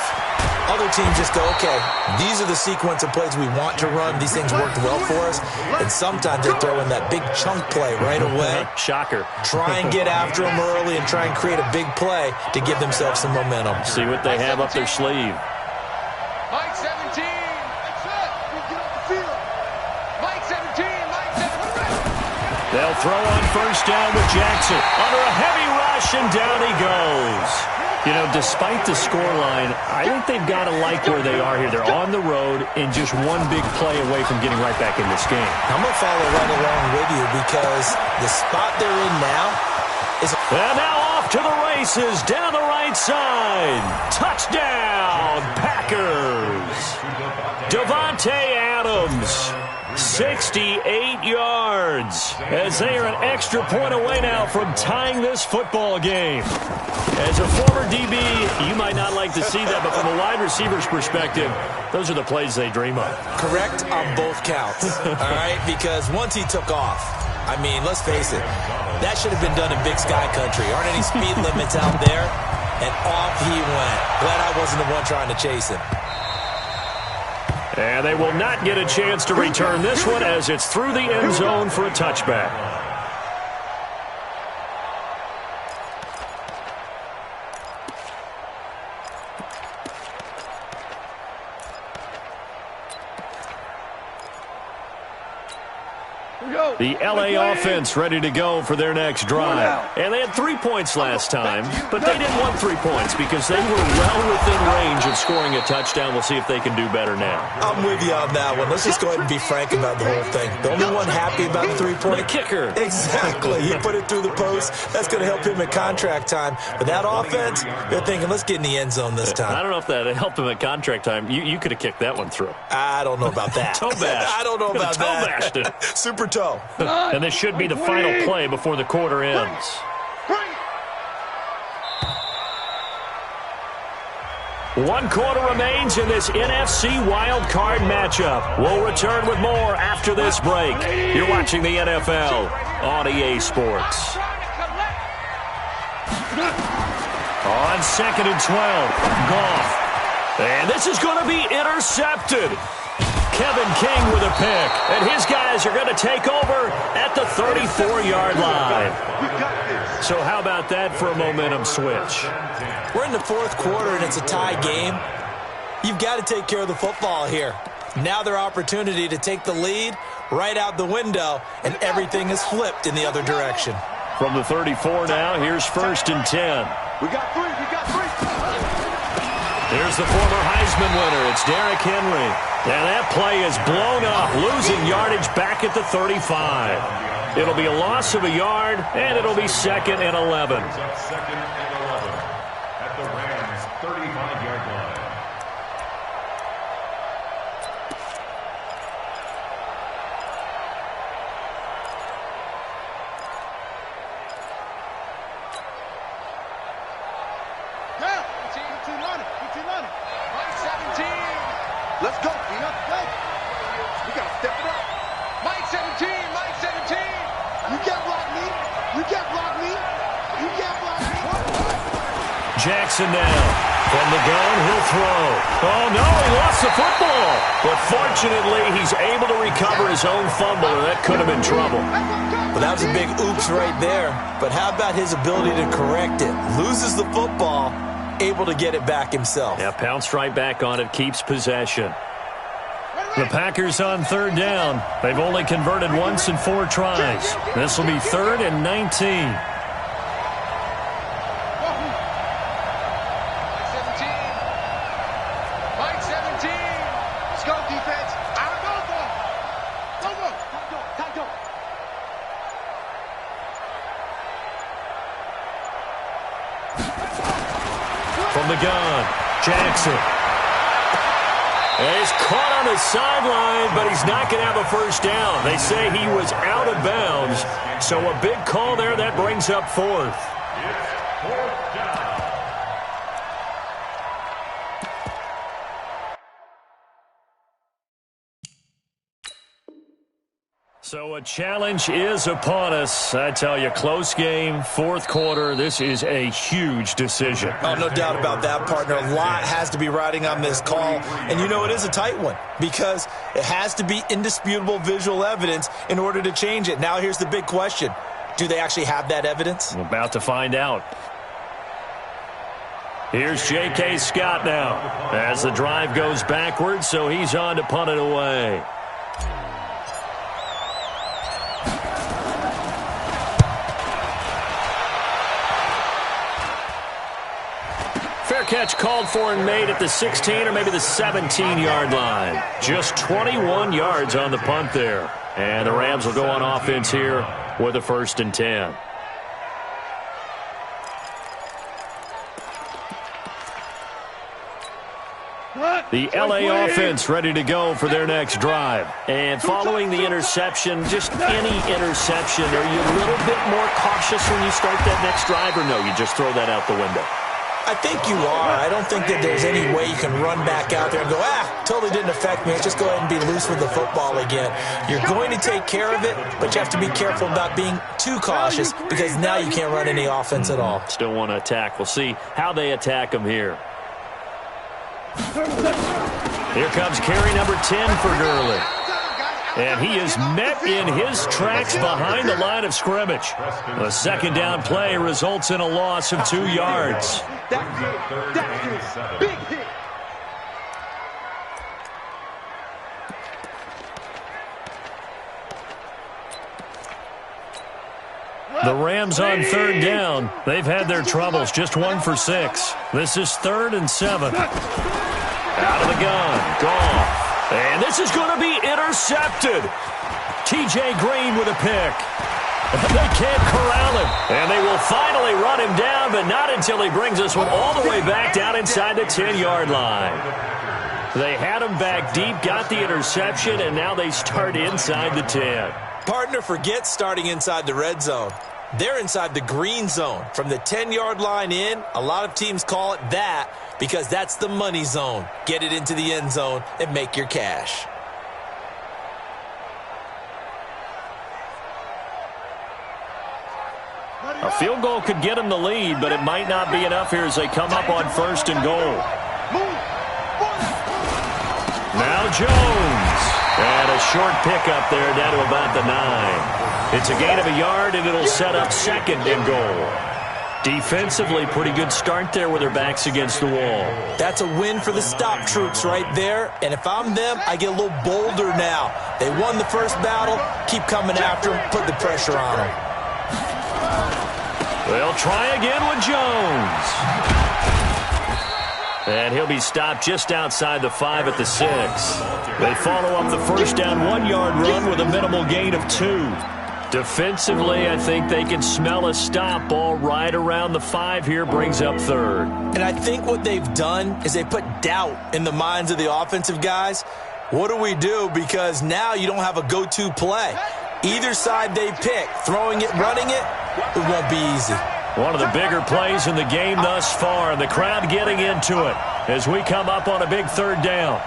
S8: Other teams just go, okay, these are the sequence of plays we want to run. These things worked well for us. And sometimes they throw in that big chunk play right away.
S7: Shocker.
S8: Try and get after them early and try and create a big play to give themselves some momentum.
S7: See what they have up their sleeve.
S10: Mike 17. That's it. Get off the field. Mike 17. Mike 17.
S7: They'll throw on first down with Jackson. Under a heavy rush, and down he goes. You know, despite the scoreline, I think they've got to like where they are here. They're on the road and just one big play away from getting right back in this game.
S8: I'm going to follow right along with you, because the spot they're in now is...
S7: And now off to the races down the right side. Touchdown, Packers. Davante Adams. 68 yards as they are an extra point away now from tying this football game. As a former DB, you might not like to see that, but from a wide receiver's perspective, those are the plays they dream of.
S8: Correct on both counts, all right? Because once he took off, I mean, let's face it, that should have been done in Big Sky Country. Aren't any speed limits out there? And off he went. Glad I wasn't the one trying to chase him.
S7: And they will not get a chance to return this one as it's through the end zone for a touchback. The LA offense ready to go for their next drive. And they had 3 points last time, but they didn't want 3 points because they were well within range of scoring a touchdown. We'll see if they can do better now.
S8: I'm with you on that one. Let's just go ahead and be frank about the whole thing. The only one happy about the 3-point?
S7: The kicker.
S8: Exactly. He put it through the post. That's going to help him at contract time. But that offense, they're thinking, let's get in the end zone this time.
S7: I don't know if that helped him at contract time. You could have kicked that one through.
S8: I don't know about that.
S7: Toe bash.
S8: I don't know about
S7: toe
S8: that.
S7: Bashed it.
S8: Super toe.
S7: And this should be the final play before the quarter ends. One quarter remains in this NFC Wildcard matchup. We'll return with more after this break. You're watching the NFL on EA Sports. On 2nd and 12, Goff. And this is going to be intercepted. Kevin King with a pick, and his guys are going to take over at the 34-yard line. So how about that for a momentum switch?
S8: We're in the fourth quarter, and it's a tie game. You've got to take care of the football here. Now their opportunity to take the lead right out the window, and everything is flipped in the other direction.
S7: From the 34 now, here's 1st and 10.
S10: We got three.
S7: Here's the former Heisman winner. It's Derrick Henry. And that play is blown up, losing yardage back at the 35. It'll be a loss of a yard, and it'll be 2nd and 11.
S9: 2nd and 11 at the Rams' 35-yard line.
S10: Let's go, Tina. We got to step it up. Mike 17. You can't block me. You can't block me.
S7: Jackson now. From the gun, he'll throw. Oh, no, he lost the football. But fortunately, he's able to recover his own fumble, and that could have been trouble.
S8: But that was a big oops right there. But how about his ability to correct it? Loses the football, able to get it back himself.
S7: Yeah, pounced right back on it, keeps possession. The Packers on 3rd down. They've only converted once in 4 tries. This will be 3rd and 19.
S10: Mike 17. Let's go, defense. Go.
S7: From the gun, Jackson. And he's caught on the sideline, but he's not going to have a first down. They say he was out of bounds. So a big call there. That brings up 4th.
S9: It's 4th down.
S7: So a challenge is upon us. I tell you, close game, 4th quarter. This is a huge decision.
S8: Oh, no doubt about that, partner. A lot has to be riding on this call. And you know it is a tight one because it has to be indisputable visual evidence in order to change it. Now here's the big question. Do they actually have that evidence?
S7: I'm about to find out. Here's J.K. Scott now as the drive goes backwards, so he's on to punt it away. Fair catch called for and made at the 16 or maybe the 17-yard line. Just 21 yards on the punt there. And the Rams will go on offense here with a 1st and 10. The LA offense ready to go for their next drive. And following the interception, just any interception, are you a little bit more cautious when you start that next drive, or no, you just throw that out the window?
S8: I think you are. I don't think that there's any way you can run back out there and go, totally didn't affect me. Let's just go ahead and be loose with the football again. You're going to take care of it, but you have to be careful about being too cautious because now you can't run any offense at all.
S7: Still want to attack. We'll see how they attack them here. Here comes carry number 10 for Gurley. And he is met in his tracks behind the line of scrimmage. A second down play results in a loss of 2 yards.
S10: That's big hit.
S7: The Rams on third down. They've had their troubles. Just 1 for 6. This is 3rd and 7. Out of the gun. Goff. And this is going to be intercepted. T.J. Green with a pick. They can't corral him. And they will finally run him down, but not until he brings us one all the way back down inside the 10-yard line. They had him back deep, got the interception, and now they start inside the 10.
S8: Partner, forget starting inside the red zone. They're inside the green zone. From the 10-yard line in, a lot of teams call it that because that's the money zone. Get it into the end zone and make your cash.
S7: A field goal could get them the lead, but it might not be enough here as they come up on 1st and goal. Now Jones. And a short pickup there down to about the 9. It's a gain of a yard, and it'll set up 2nd and goal. Defensively, pretty good start there with their backs against the wall.
S8: That's a win for the stop troops right there. And if I'm them, I get a little bolder now. They won the first battle. Keep coming after them. Put the pressure on them.
S7: They'll try again with Jones. And he'll be stopped just outside the 5 at the 6. They follow up the first down 1-yard run with a minimal gain of 2. Defensively, I think they can smell a stop. Ball right around the 5 here brings up 3rd.
S8: And I think what they've done is they put doubt in the minds of the offensive guys. What do we do? Because now you don't have a go-to play. Either side they pick, throwing it, running it, it won't be easy.
S7: One of the bigger plays in the game thus far, and the crowd getting into it as we come up on a big 3rd down.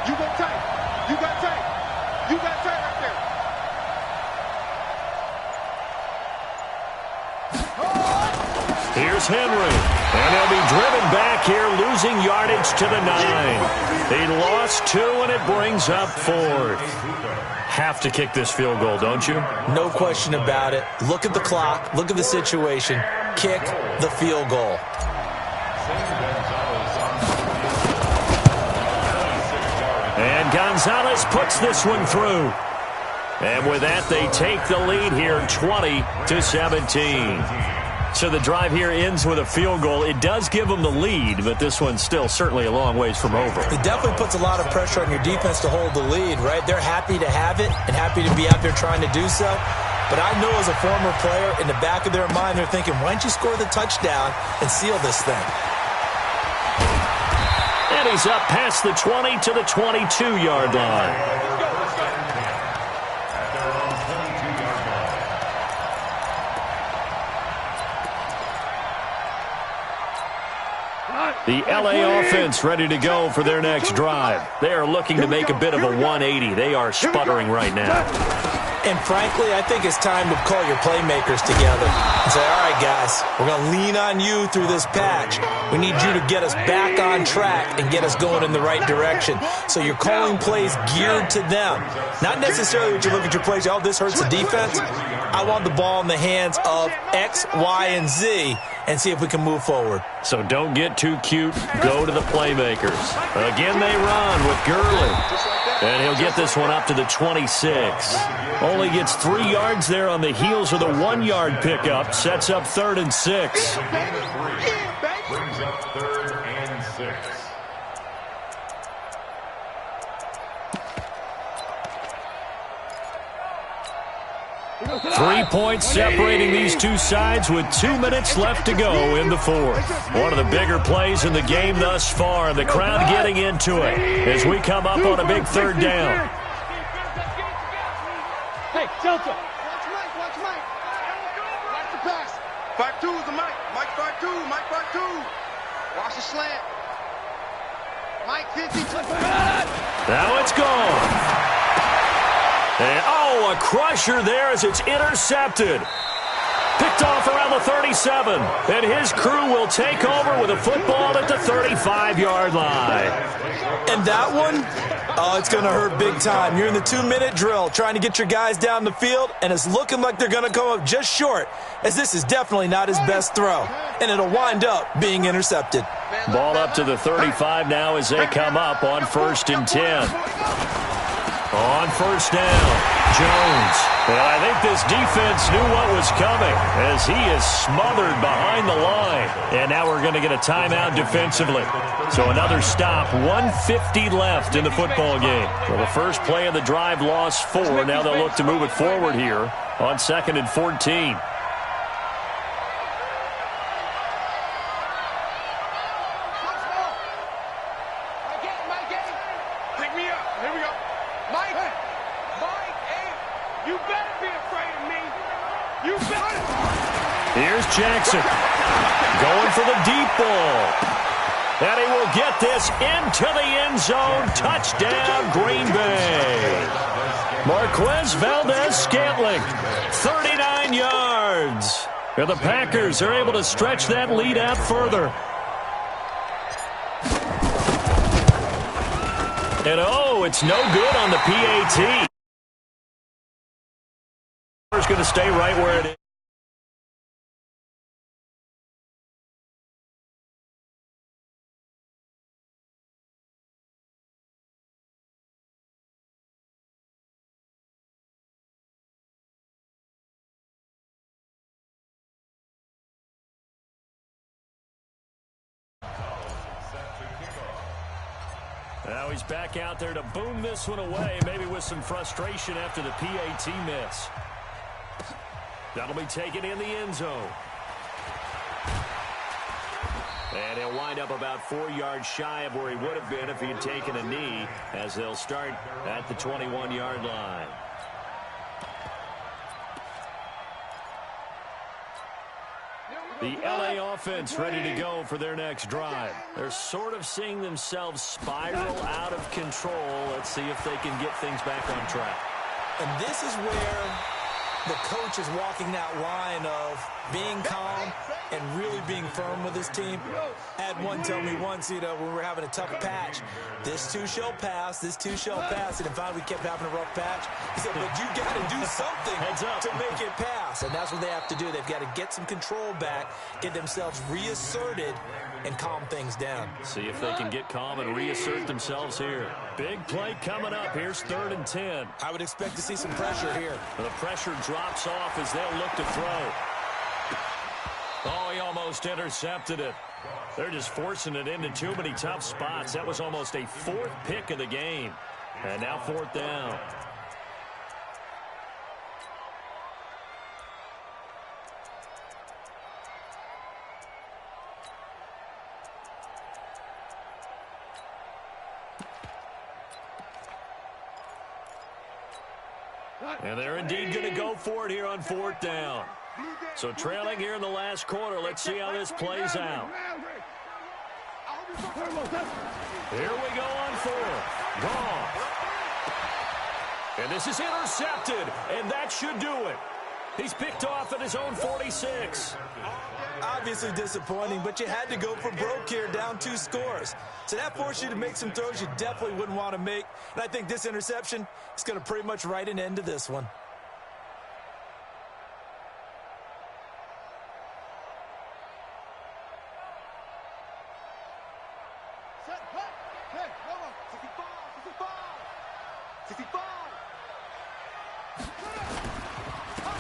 S10: You got tight. You got tight. You got tight right
S7: there. Here's Henry. And they'll be driven back here, losing yardage to the 9. He lost 2, and it brings up 4th. Have to kick this field goal, don't you?
S8: No question about it. Look at the clock. Look at the situation. Kick the field goal.
S7: And Gonzalez puts this one through. And with that, they take the lead here, 20-17. So the drive here ends with a field goal. It does give them the lead, but this one's still certainly a long ways from over.
S8: It definitely puts a lot of pressure on your defense to hold the lead, right? They're happy to have it and happy to be out there trying to do so. But I know as a former player, in the back of their mind, they're thinking, why don't you score the touchdown and seal this thing?
S7: And he's up past the 20 to the 22-yard line. The L.A. offense ready to go for their next drive. They are looking to make a bit of a 180. They are sputtering right now.
S8: And frankly, I think it's time to call your playmakers together and say, all right, guys, we're going to lean on you through this patch. We need you to get us back on track and get us going in the right direction. So you're calling plays geared to them. Not necessarily when you look at your plays, oh, this hurts the defense. I want the ball in the hands of X, Y, and Z and see if we can move forward.
S7: So don't get too cute. Go to the playmakers. Again, they run with Gurley. And he'll get this one up to the 26. Only gets 3 yards there on the heels of the 1-yard pickup. Sets up 3rd and 6.
S9: Brings up 3rd and 6.
S7: 3 points separating these two sides with 2 minutes left to go in the 4th. One of the bigger plays in the game thus far, and the crowd getting into it as we come up on a big 3rd down.
S11: Hey, Delta. Watch Mike. Watch the pass.
S10: 5-2 is the Mike. Mike 5-2. Mike 5-2. Watch the slant. Mike 50.
S7: Now it's gone. And, oh, a crusher there as it's intercepted. Picked off around the 37. And his crew will take over with a football at the 35-yard line.
S8: And that one, oh, it's going to hurt big time. You're in the 2-minute drill trying to get your guys down the field, and it's looking like they're going to come up just short, as this is definitely not his best throw. And it'll wind up being intercepted.
S7: Ball up to the 35 now as they come up on 1st and 10. On 1st down, Jones. And I think this defense knew what was coming as he is smothered behind the line. And now we're going to get a timeout defensively. So another stop, 1:50 left in the football game. Well, the first play of the drive lost 4. Now they'll look to move it forward here on 2nd and 14. Here's Jackson going for the deep ball. And he will get this into the end zone. Touchdown, Green Bay. Marquez Valdez-Scantling, 39 yards. And the Packers are able to stretch that lead out further. And oh, it's no good on the PAT. It's going to stay right where it is. Now he's back out there to boom this one away, maybe with some frustration after the PAT miss. That'll be taken in the end zone. And he'll wind up about 4 yards shy of where he would have been if he had taken a knee, as they'll start at the 21-yard line. The LA offense ready to go for their next drive. They're sort of seeing themselves spiral out of control. Let's see if they can get things back on track.
S8: And this is where the coach is walking that line of being calm and really being firm with his team. I had one tell me once, when we were having a tough patch, this too shall pass, this too shall pass. And if we kept having a rough patch, he said, but you got to do something to make it pass. And that's what they have to do. They've got to get some control back, get themselves reasserted, and calm things down.
S7: See if they can get calm and reassert themselves here. Big play coming up. Here's 3rd and 10.
S8: I would expect to see some pressure here.
S7: The pressure drops off as they'll look to throw. Oh, he almost intercepted it. They're just forcing it into too many tough spots. That was almost a 4th pick of the game. And now 4th down. And they're indeed going to go for it here on 4th down. So trailing here in the last quarter. Let's see how this plays out. Here we go on 4th. Gone. And this is intercepted. And that should do it. He's picked off at his own 46.
S8: Obviously disappointing, but you had to go for broke here, down 2 scores. So that forced you to make some throws you definitely wouldn't want to make. And I think this interception is going to pretty much write an end to this one.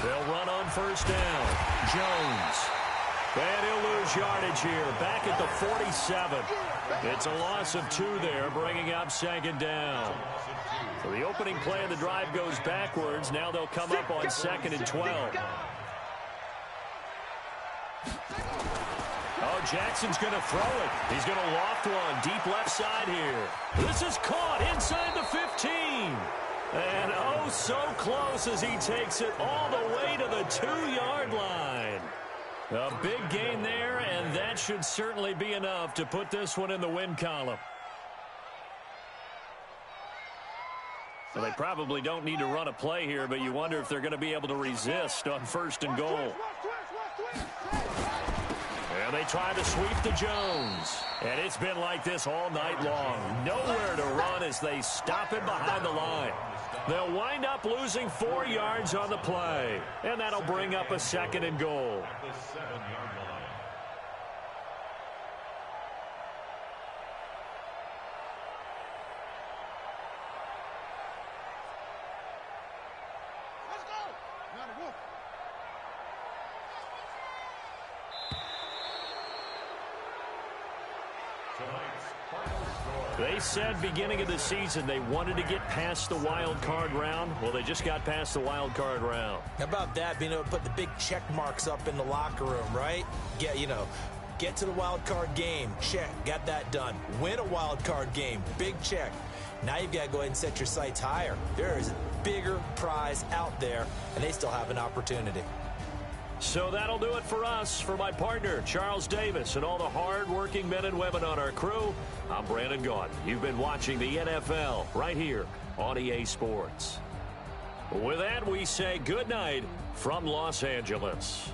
S7: They'll run on 1st down. Jones. And he'll lose yardage here. Back at the 47. It's a loss of 2 there, bringing up 2nd down. So the opening play of the drive goes backwards. Now they'll come up on 2nd and 12. Oh, Jackson's going to throw it. He's going to loft one deep left side here. This is caught inside the 15. And oh, so close as he takes it all the way to the 2-yard line. A big gain there, and that should certainly be enough to put this one in the win column. Well, they probably don't need to run a play here, but you wonder if they're going to be able to resist on 1st and goal. And they try to sweep to Jones. And it's been like this all night long. Nowhere to run as they stop him behind the line. They'll wind up losing 4 yards on the play. And that'll bring up a 2nd and goal.
S9: At the 7-yard line.
S5: Let's go. Not a walk.
S7: They said beginning of the season they wanted to get past the wild card round. Well, they just got past the wild card round.
S8: How about that, being able to put the big check marks up in the locker room, right? Get to the wild card game. Check. Got that done. Win a wild card game. Big check. Now you've got to go ahead and set your sights higher. There is a bigger prize out there, and they still have an opportunity.
S7: So that'll do it for us. For my partner, Charles Davis, and all the hard-working men and women on our crew, I'm Brandon Gaudin. You've been watching the NFL right here on EA Sports. With that, we say good night from Los Angeles.